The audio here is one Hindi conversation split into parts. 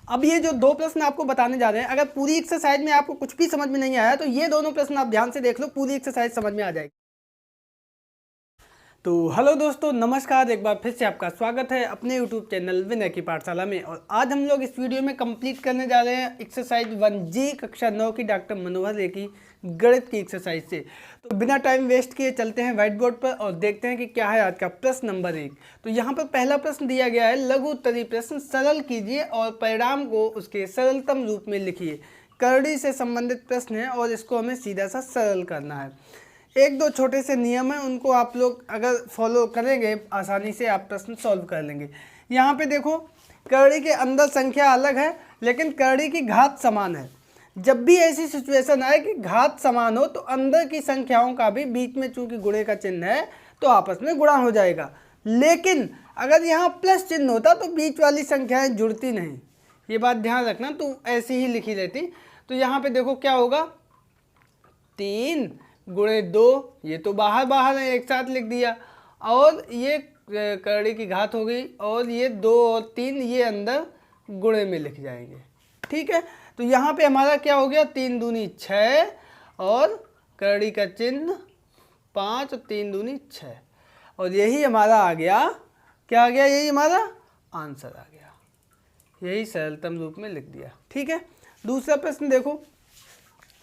अब ये जो दो प्रश्न आपको बताने जा रहे हैं, अगर पूरी एक्सरसाइज में आपको कुछ भी समझ में नहीं आया तो ये दोनों प्रश्न आप ध्यान से देख लो, पूरी एक्सरसाइज समझ में आ जाएगी। तो हेलो दोस्तों, नमस्कार। एक बार फिर से आपका स्वागत है अपने यूट्यूब चैनल विनय की पाठशाला में। और आज हम लोग इस वीडियो में कंप्लीट करने जा रहे हैं एक्सरसाइज 1G कक्षा 9 की डॉक्टर मनोहर रे की गणित की एक्सरसाइज से। तो बिना टाइम वेस्ट किए चलते हैं व्हाइट बोर्ड पर और देखते हैं कि क्या है आज का प्रश्न नंबर 1। तो यहाँ पर पहला प्रश्न दिया गया है, लघु उत्तरीय प्रश्न सरल कीजिए और परिणाम को उसके सरलतम रूप में लिखिए। करड़ी से संबंधित प्रश्न है और इसको हमें सीधा सा सरल करना है। एक दो छोटे से नियम हैं, उनको आप लोग अगर फॉलो करेंगे आसानी से आप प्रश्न सॉल्व कर लेंगे। यहाँ पे देखो, करड़ी के अंदर संख्या अलग है लेकिन करड़ी की घात समान है। जब भी ऐसी सिचुएशन आए कि घात समान हो तो अंदर की संख्याओं का भी बीच में चूंकि गुणे का चिन्ह है तो आपस में गुणा हो जाएगा। लेकिन अगर यहाँ प्लस चिन्ह होता तो बीच वाली संख्याएं जुड़ती नहीं, ये बात ध्यान रखना। तो ऐसी ही लिखी रहती। तो यहाँ पे देखो क्या होगा, 3 गुणे 2, ये तो बाहर बाहर है, एक साथ लिख दिया। और ये करड़ी की घात हो गई और ये 2 और 3 ये अंदर गुणे में लिख जाएंगे। ठीक है, तो यहाँ पे हमारा क्या हो गया, 3 दूनी 6 और करड़ी का चिन्ह 5 और 3 दूनी 6। और यही हमारा आ गया, क्या आ गया, यही हमारा आंसर आ गया। यही सरलतम रूप में लिख दिया। ठीक है, दूसरा प्रश्न देखो,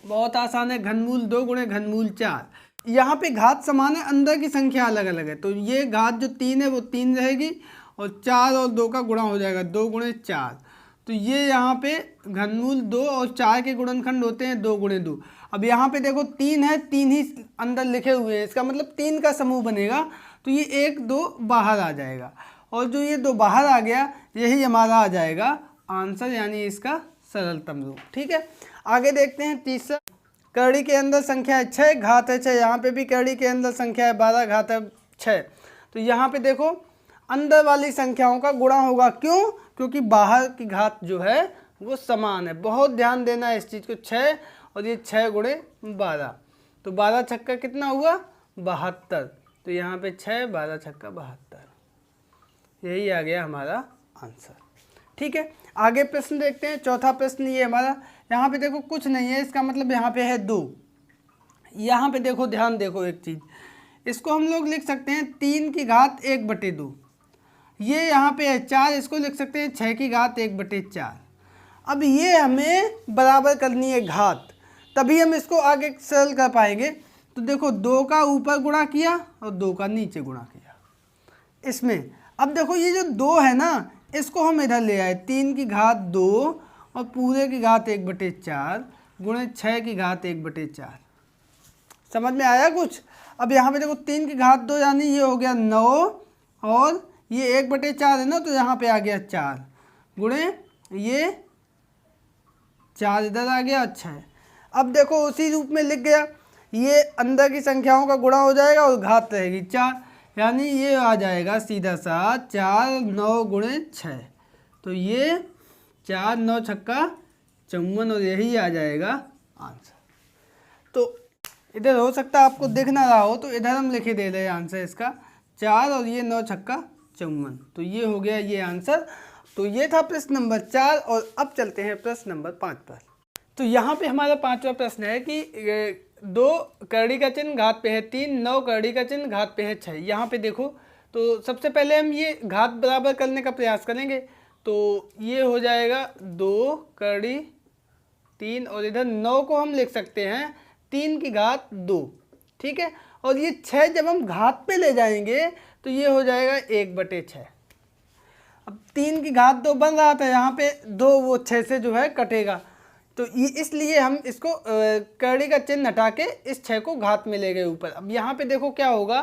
बहुत आसान है। घनमूल 2 गुणे घनमूल 4। यहाँ पे घात समान है, अंदर की संख्या अलग अलग है। तो ये घात जो 3 है वो 3 रहेगी और 4 और 2 का गुणा हो जाएगा, 2 गुणे 4। तो ये यहाँ पे घनमूल 2 और 4 के गुणनखंड होते हैं 2 गुणे 2। अब यहाँ पे देखो 3 है, 3 ही अंदर लिखे हुए हैं, इसका मतलब 3 का समूह बनेगा। तो ये 1 2 बाहर आ जाएगा और जो ये 2 बाहर आ गया यही हमारा आ जाएगा आंसर, यानी इसका सरलतम रूप। ठीक है, आगे देखते हैं तीसरा। करड़ी के अंदर संख्या है 6, घात है 6। यहाँ पे भी करड़ी के अंदर संख्या है 12, घात है 6। तो यहाँ पे देखो अंदर वाली संख्याओं का गुणा होगा। क्यों? क्योंकि बाहर की घात जो है वो समान है। बहुत ध्यान देना है इस चीज़ को। 6 और ये 6 गुणे 12, तो 12 छक्का कितना हुआ, 72। तो यहाँ पे 6, 12 छक्का 72, यही आ गया हमारा आंसर। ठीक है, आगे प्रश्न देखते हैं। चौथा प्रश्न ये हमारा, यहाँ पे देखो कुछ नहीं है, इसका मतलब यहाँ पे है 2। यहाँ पे देखो, ध्यान देखो एक चीज़, इसको हम लोग लिख सकते हैं 3 की घात 1/2। ये यहाँ पे है 4, इसको लिख सकते हैं 6 की घात 1/4। अब ये हमें बराबर करनी है घात, तभी हम इसको आगे सरल कर पाएंगे। तो देखो 2 का ऊपर गुणा किया और 2 का नीचे गुणा किया इसमें। अब देखो ये जो 2 है ना, इसको हम इधर ले आए, 3 की घात 2 और पूरे की घात 1/4 गुणे 6 की घात 1/4। समझ में आया कुछ? अब यहाँ पे देखो 3 की घात 2 यानी ये हो गया 9 और ये 1/4 है ना, तो यहाँ पे आ गया 4 गुणे ये 4 इधर आ गया। अच्छा है, अब देखो उसी रूप में लिख गया, ये अंदर की संख्याओं का गुणा हो जाएगा और घात रहेगी 4, यानी ये आ जाएगा सीधा सा 4 9 गुणे 6। तो ये 4 9 छक्का 54 और यही आ जाएगा आंसर। तो इधर हो सकता है आपको दिख ना रहा हो, तो इधर हम लिखे दे रहे हैं आंसर इसका 4 और ये 9 छक्का 54। तो ये हो गया ये आंसर। तो ये था प्रश्न नंबर 4 और अब चलते हैं प्रश्न नंबर 5 पर। तो यहाँ पे हमारा 5वां प्रश्न है कि 2 करड़ी का चिन्ह घात पे है 3, 9 करड़ी का चिन्ह घात पे है 6। यहाँ पे देखो, तो सबसे पहले हम ये घात बराबर करने का प्रयास करेंगे। तो ये हो जाएगा 2 करड़ी 3 और इधर 9 को हम लिख सकते हैं 3 की घात 2। ठीक है, और ये 6 जब हम घात पे ले जाएंगे तो ये हो जाएगा 1/6। अब 3 की घात 2 बन रहा था, यहाँ पे 2 वो 6 से जो है कटेगा, तो ये इसलिए हम इसको करड़ी का चिन्ह हटा के इस 6 को घात में ले गए ऊपर। अब यहाँ पे देखो क्या होगा,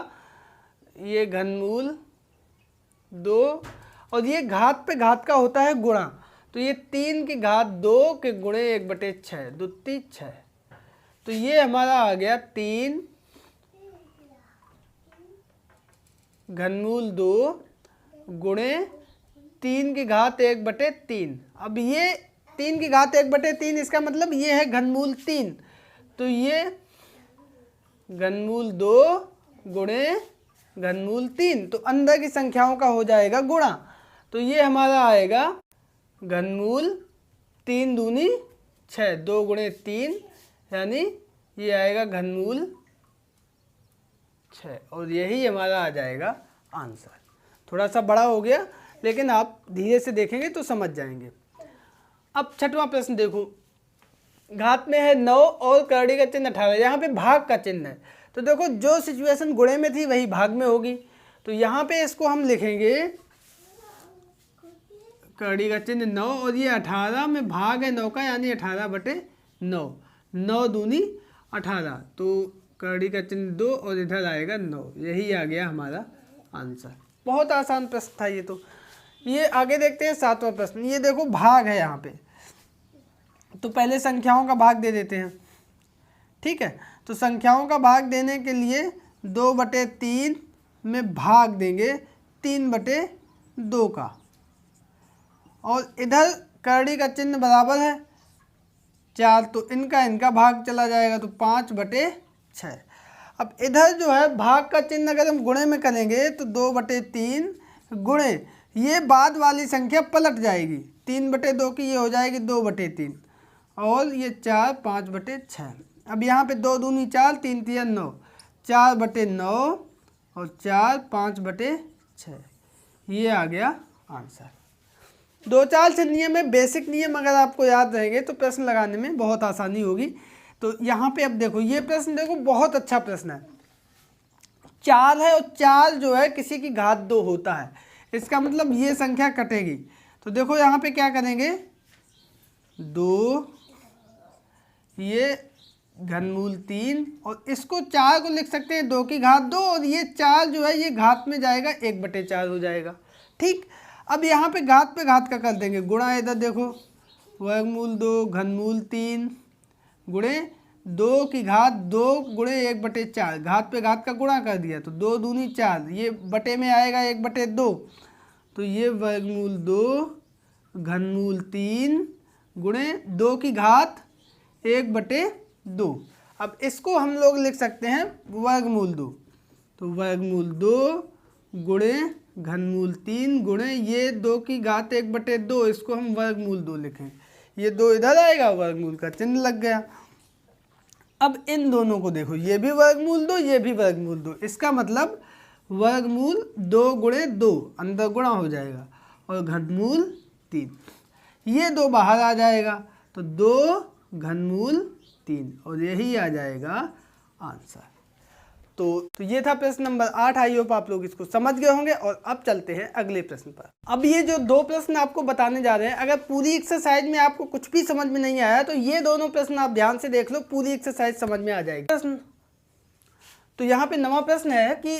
ये घनमूल 2 और ये घात पे घात का होता है गुणा। तो ये 3 की घात 2 के गुणे 1/6, 2 3 6। तो ये हमारा आ गया 3 घनमूल 2 गुणे 3 की घात 1/3। अब ये 3 की घात 1/3, इसका मतलब ये है घनमूल 3। तो ये घनमूल 2 गुणे घनमूल 3, तो अंदर की संख्याओं का हो जाएगा गुणा। तो ये हमारा आएगा घनमूल 3 दूनी 6, 2 गुणे 3 यानी ये आएगा घनमूल 6 और यही हमारा आ जाएगा आंसर। थोड़ा सा बड़ा हो गया लेकिन आप धीरे से देखेंगे तो समझ जाएंगे। अब छठवां प्रश्न देखो, घात में है 9 और करड़ी का चिन्ह 18, यहाँ पे भाग का चिन्ह है। तो देखो जो सिचुएशन गुणे में थी वही भाग में होगी। तो यहाँ पे इसको हम लिखेंगे करड़ी का चिन्ह 9 और ये 18 में भाग है 9 का यानी 18/9, 9 दूनी 18, तो करड़ी का चिन्ह 2 और इधर आएगा 9, यही आ गया हमारा आंसर। बहुत आसान प्रश्न था ये। तो ये आगे देखते हैं 7वां प्रश्न। ये देखो भाग है यहाँ पे, तो पहले संख्याओं का भाग दे देते हैं, ठीक है। तो संख्याओं का भाग देने के लिए 2/3 में भाग देंगे 3/2 का, और इधर करड़ी का चिन्ह बराबर है 4, तो इनका भाग चला जाएगा तो 5/6। अब इधर जो है भाग का चिन्ह अगर हम गुणे में करेंगे तो 2/3 गुणे ये बाद वाली संख्या पलट जाएगी, 3/2 की ये हो जाएगी 2/3 और ये 4 5/6। अब यहाँ पे 2 दूनी 4, 3 3 9, 4/9 और 4 5/6, ये आ गया आंसर। 2-4 से नियम है, बेसिक नियम अगर आपको याद रहेंगे तो प्रश्न लगाने में बहुत आसानी होगी। तो यहाँ पे अब देखो ये प्रश्न देखो बहुत अच्छा प्रश्न है। 4 है और 4 जो है किसी की घात 2 होता है, इसका मतलब ये संख्या कटेगी। तो देखो यहाँ पे क्या करेंगे, 2 ये घनमूल 3 और इसको 4 को लिख सकते हैं 2 की घात 2 और ये 4 जो है ये घात में जाएगा 1/4 हो जाएगा, ठीक। अब यहाँ पे घात का कर देंगे गुणा, इधर देखो वर्गमूल 2 घनमूल 3 गुणे 2 की घात 2 गुणे 1/4, घात का गुणा कर दिया तो 2 दूनी 4, ये बटे में आएगा 1/2, तो ये वर्गमूल 2 घनमूल 3 गुणे 2 की घात 1/2। अब इसको हम लोग लिख सकते हैं वर्गमूल 2, तो वर्गमूल 2 गुणे घनमूल 3 गुणे ये 2 की घात 1/2, इसको हम वर्गमूल 2 लिखें, ये 2 इधर आएगा, वर्गमूल का चिन्ह लग गया। अब इन दोनों को देखो, ये भी वर्गमूल 2 ये भी वर्गमूल 2, इसका मतलब वर्गमूल 2 गुणे 2 अंदर गुणा हो जाएगा और घनमूल 3, ये 2 बाहर आ जाएगा तो 2 घनमूल 3 और यही आ जाएगा आंसर। तो ये था प्रश्न नंबर 8। आई होप आप लोग इसको समझ गए होंगे। और अब चलते हैं अगले प्रश्न पर। अब ये जो 2 प्रश्न आपको बताने जा रहे हैं, अगर पूरी एक्सरसाइज में आपको कुछ भी समझ में नहीं आया तो ये दोनों प्रश्न आप ध्यान से देख लो, पूरी एक्सरसाइज समझ में आ जाएगी। प्रश्न तो यहाँ पे 9वां प्रश्न है कि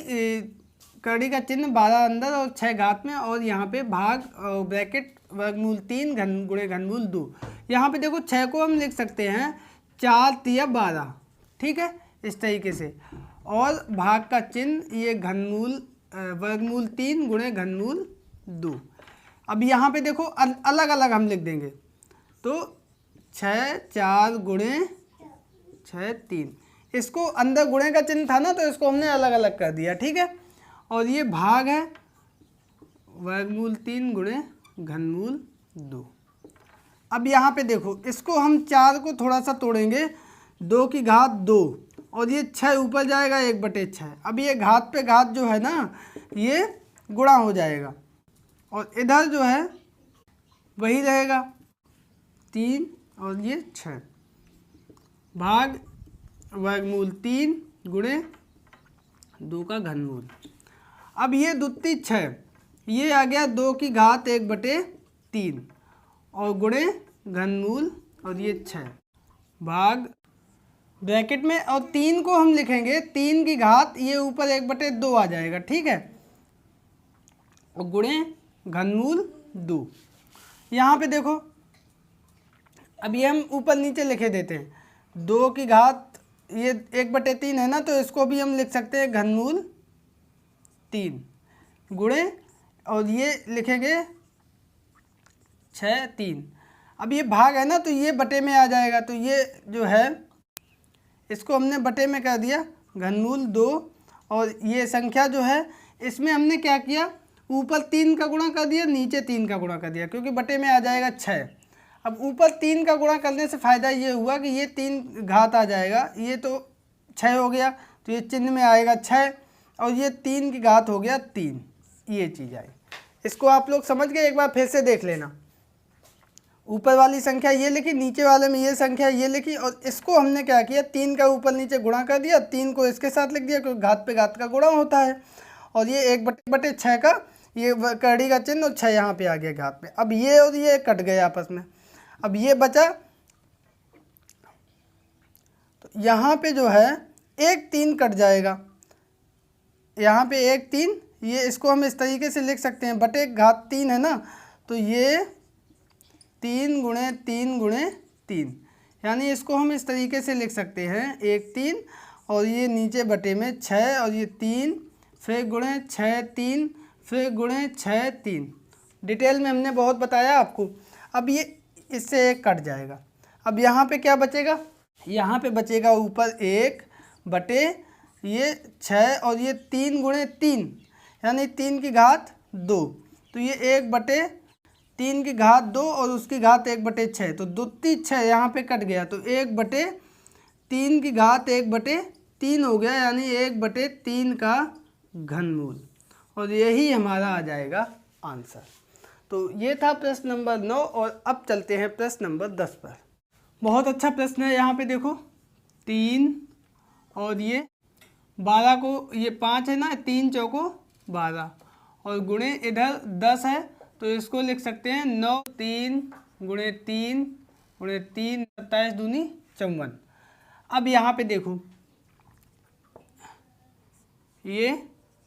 करड़ी का चिन्ह 12 अंदर और 6 घात में, और यहाँ पे भाग ब्रैकेट वर्गमूल 3 गुणे घनमूल 2। यहाँ पे देखो 6 को हम लिख सकते हैं 4 3 12, ठीक है, इस तरीके से, और भाग का चिन्ह ये घनमूल वर्गमूल 3 गुणे घनमूल 2। अब यहाँ पे देखो अलग अलग हम लिख देंगे, तो 6 4 गुणे 6 3, इसको अंदर गुणे का चिन्ह था ना तो इसको हमने अलग अलग कर दिया, ठीक है। और ये भाग है वर्गमूल 3 गुणे घनमूल 2। अब यहाँ पे देखो इसको हम 4 को थोड़ा सा तोड़ेंगे, 2 की घात 2 और ये 6 ऊपर जाएगा 1/6। अब ये घात पे घात जो है ना ये गुणा हो जाएगा और इधर जो है वही रहेगा 3 और ये 6, भाग वर्गमूल 3 गुणे 2 का घनमूल। अब ये दुत्ती 6, ये आ गया 2 की घात 1/3 और गुणे घनमूल और ये 6 भाग ब्रैकेट में, और 3 को हम लिखेंगे 3 की घात ये ऊपर 1/2 आ जाएगा, ठीक है, और गुणे घनमूल 2। यहाँ पे देखो अब ये हम ऊपर नीचे लिखे देते हैं, 2 की घात ये 1/3 है ना तो इसको भी हम लिख सकते हैं घनमूल 3 गुणे, और ये लिखेंगे 6 3। अब ये भाग है ना तो ये बटे में आ जाएगा, तो ये जो है इसको हमने बटे में कर दिया घनमूल 2, और ये संख्या जो है इसमें हमने क्या किया, ऊपर 3 का गुणा कर दिया नीचे 3 का गुणा कर दिया, क्योंकि बटे में आ जाएगा 6। अब ऊपर 3 का गुणा करने से फ़ायदा ये हुआ कि ये 3 घात आ जाएगा, ये तो 6 हो गया तो ये चिन्ह में आएगा 6, और ये 3 की घात हो गया 3, ये चीज़ आई। इसको आप लोग समझ गए, एक बार फिर से देख लेना। ऊपर वाली संख्या ये लिखी, नीचे वाले में ये संख्या ये लिखी, और इसको हमने क्या किया, 3 का ऊपर नीचे गुणा कर दिया, 3 को इसके साथ लिख दिया क्योंकि घात पे घात का गुणा होता है, और ये 1/6 का ये कड़ी का चिन्ह, और 6 यहाँ पे आ गया घात पे। अब ये और ये कट गए आपस में, अब ये बचा, तो यहाँ पे जो है 1 3 कट जाएगा, यहाँ पे 1 3, ये इसको हम इस तरीके से लिख सकते हैं, बटे घात 3 है ना, तो ये 3 गुणे 3 गुणे 3, यानी इसको हम इस तरीके से लिख सकते हैं 1 3, और ये नीचे बटे में 6, और ये 3 फिर गुणे 6 3 फिर गुणे 6 3। डिटेल में हमने बहुत बताया आपको। अब ये इससे 1 कट जाएगा, अब यहाँ पे क्या बचेगा, यहाँ पे बचेगा ऊपर 1 बटे ये 6, और ये 3 गुणे 3 यानी 3 की घात 2, तो ये 1/3 की घात 2 और उसकी घात 1/6, तो 2 3 6 यहाँ पे कट गया, तो 1/3 की घात 1/3 हो गया, यानी 1/3 का घनमूल, और यही हमारा आ जाएगा आंसर। तो ये था प्रश्न नंबर 9, और अब चलते हैं प्रश्न नंबर 10 पर। बहुत अच्छा प्रश्न है, यहाँ पे देखो 3 और ये 12 को, ये 5 है ना, 3 चौको 12, और गुणे इधर 10 है, तो इसको लिख सकते हैं 9 3 गुणे 3 गुणे 3, 27 दूनी 54। अब यहाँ पे देखो ये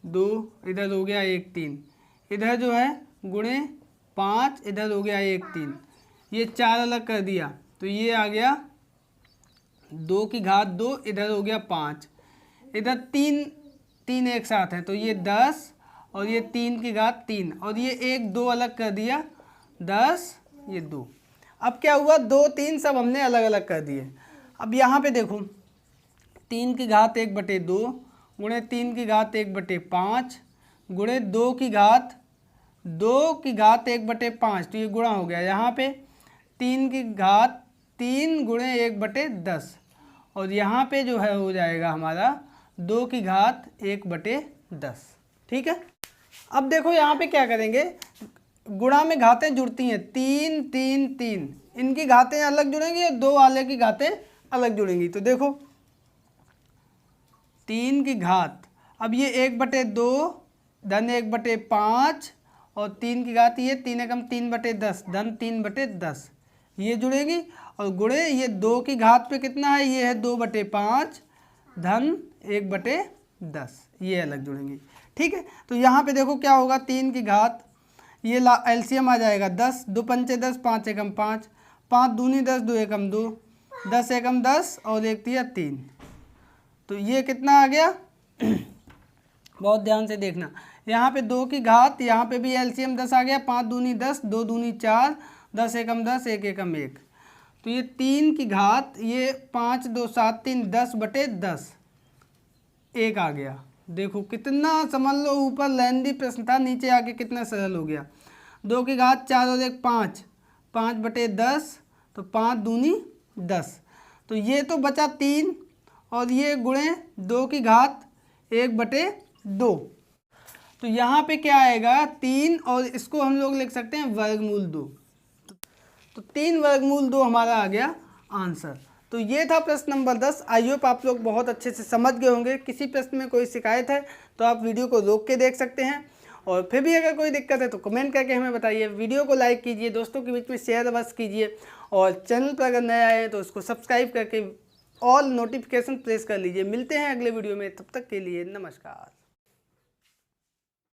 2 इधर हो गया 1 3, इधर जो है गुणे 5 इधर हो गया 1 3, ये 4 अलग कर दिया, तो ये आ गया 2 की घात 2, इधर हो गया 5, इधर 3 एक साथ है, तो ये 10, और ये 3 की घात 3, और ये 1 2 अलग कर दिया 10, ये 2। अब क्या हुआ, 2 3 सब हमने अलग अलग कर दिए। अब यहाँ पे देखो 3 की घात 1/2 गुणे 3 की घात 1/5 गुणे 2 की घात 1/5, तो ये गुणा हो गया। यहाँ पे 3 की घात 3 गुणे 1/10, और यहाँ पे जो है हो जाएगा हमारा 2 की घात 1/10। ठीक है, अब देखो यहाँ पे क्या करेंगे, गुणा में घातें जुड़ती हैं, 3 3 3, इनकी घातें अलग जुड़ेंगी और 2 वाले की घातें अलग जुड़ेंगी। तो देखो 3 की घात, अब ये 1/2 धन 1/5, और 3 की घात ये 3 एकम 3/10 धन 3/10, ये जुड़ेगी, और गुणे ये 2 की घात पे कितना है, ये है 2/5 धन 1/10, ये अलग जुड़ेंगी। ठीक है, तो यहाँ पे देखो क्या होगा, 3 की घात, ये एलसीएम आ जाएगा 10, 2 पंचे 10, 5 एकम 5, 5 दूनी 10, 2 एकम 2, 10 एकम 10, और 1 3 3, तो ये कितना आ गया बहुत ध्यान से देखना, यहाँ पे 2 की घात, यहाँ पे भी एलसीएम 10 आ गया, 5 दूनी 10, 2 दूनी 4, 10 एकम 10, 1 एकम 1, तो ये 3 की घात, ये 5 2 7 3 10/10, 1 आ गया। देखो कितना, समझ लो ऊपर लेंदी प्रश्न था, नीचे आके कितना सरल हो गया। 2 की घात 4 और 1 5, 5/10, तो 5 दूनी 10, तो ये तो बचा 3, और ये गुणे 2 की घात 1/2, तो यहाँ पे क्या आएगा 3, और इसको हम लोग लिख सकते हैं वर्गमूल 2, तो 3 वर्गमूल 2 हमारा आ गया आंसर। तो ये था प्रश्न नंबर 10। आई होप आप लोग बहुत अच्छे से समझ गए होंगे। किसी प्रश्न में कोई शिकायत है तो आप वीडियो को रोक के देख सकते हैं, और फिर भी अगर कोई दिक्कत है तो कमेंट करके हमें बताइए। वीडियो को लाइक कीजिए, दोस्तों के बीच में शेयर अवश्य कीजिए, और चैनल पर अगर नए आए हैं तो उसको सब्सक्राइब करके ऑल नोटिफिकेशन प्रेस कर लीजिए। मिलते हैं अगले वीडियो में, तब तक के लिए नमस्कार।